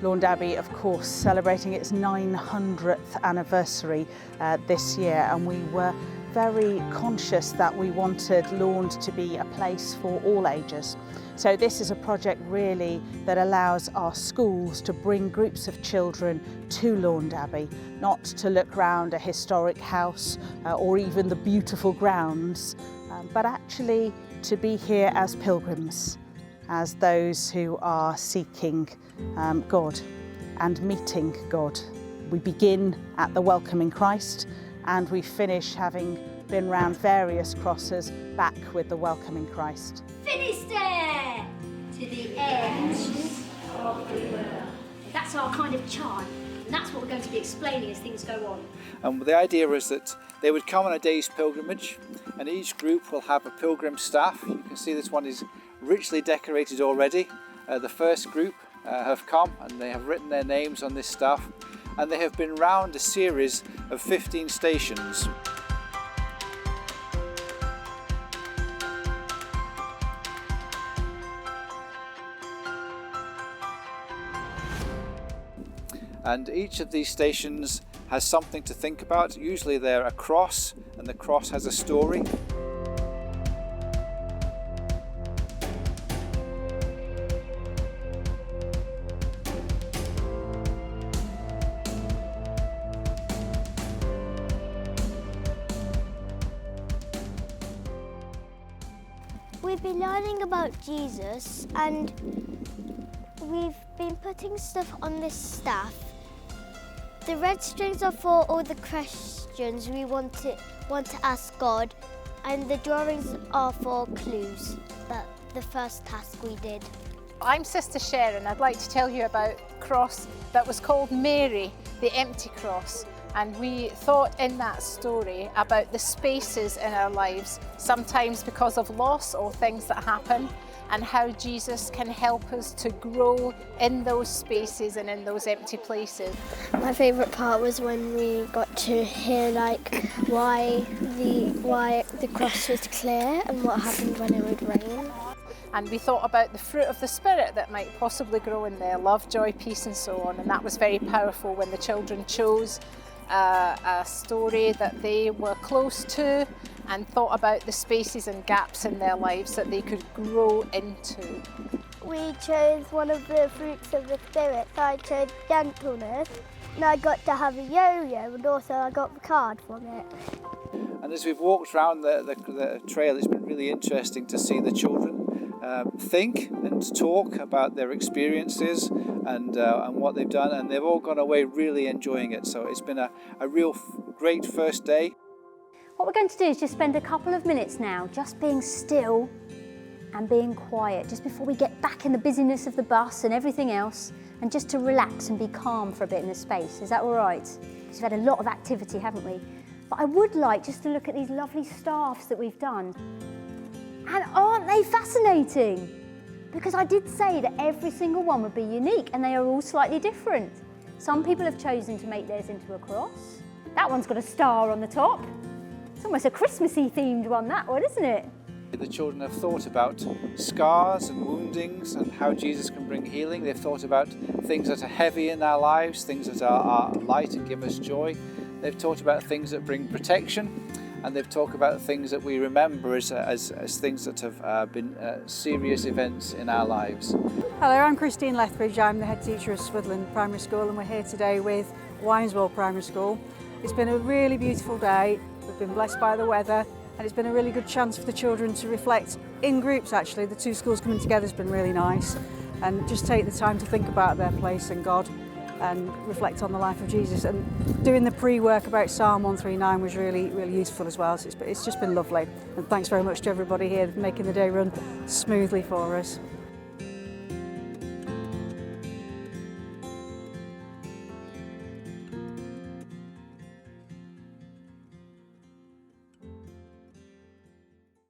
Launde Abbey, of course, celebrating its 900th anniversary this year, and we were very conscious that we wanted Launde to be a place for all ages. So this is a project really that allows our schools to bring groups of children to Launde Abbey, not to look round a historic house or even the beautiful grounds, but actually to be here as pilgrims, as those who are seeking God and meeting God. We begin at the welcoming Christ and we finish, having been round various crosses, back with the welcoming Christ. Finisterre to the edge of the world. That's our kind of chant, and that's what we're going to be explaining as things go on. And the idea is that they would come on a day's pilgrimage, and each group will have a pilgrim staff. You can see this one is richly decorated already. The first group have come and they have written their names on this staff, and they have been round a series of 15 stations. And each of these stations has something to think about. Usually they're a cross, and the cross has a story. We've been learning about Jesus, and we've been putting stuff on this staff. The red strings are for all the questions we want to ask God, and the drawings are for clues. That's the first task we did. I'm Sister Sharon. I'd like to tell you about a cross that was called Mary, the empty cross. And we thought in that story about the spaces in our lives, sometimes because of loss or things that happen, and how Jesus can help us to grow in those spaces and in those empty places. My favourite part was when we got to hear why the cross was clear and what happened when it would rain. And we thought about the fruit of the Spirit that might possibly grow in there, love, joy, peace and so on. And that was very powerful when the children chose a story that they were close to and thought about the spaces and gaps in their lives that they could grow into. We chose one of the fruits of the Spirit. I chose gentleness, and I got to have a yo-yo, and also I got the card from it. And as we've walked around the trail, it's been really interesting to see the children think and talk about their experiences and what they've done, and they've all gone away really enjoying it. So it's been a real great first day. What we're going to do is just spend a couple of minutes now just being still and being quiet, just before we get back in the busyness of the bus and everything else, and just to relax and be calm for a bit in the space. Is that all right? Because we've had a lot of activity, haven't we? But I would like just to look at these lovely staffs that we've done. And aren't they fascinating? Because I did say that every single one would be unique, and they are all slightly different. Some people have chosen to make theirs into a cross. That one's got a star on the top. It's almost a Christmassy themed one, that one, isn't it? The children have thought about scars and woundings and how Jesus can bring healing. They've thought about things that are heavy in our lives, things that are light and give us joy. They've talked about things that bring protection, and they've talked about things that we remember as things that have been serious events in our lives. Hello, I'm Christine Lethbridge. I'm the head teacher of Switzerland Primary School, and we're here today with Wineswell Primary School. It's been a really beautiful day. We've been blessed by the weather, and it's been a really good chance for the children to reflect in groups. Actually, the two schools coming together has been really nice, and just take the time to think about their place in God and reflect on the life of Jesus. And doing the pre-work about Psalm 139 was really, really useful as well. So it's just been lovely. And thanks very much to everybody here for making the day run smoothly for us.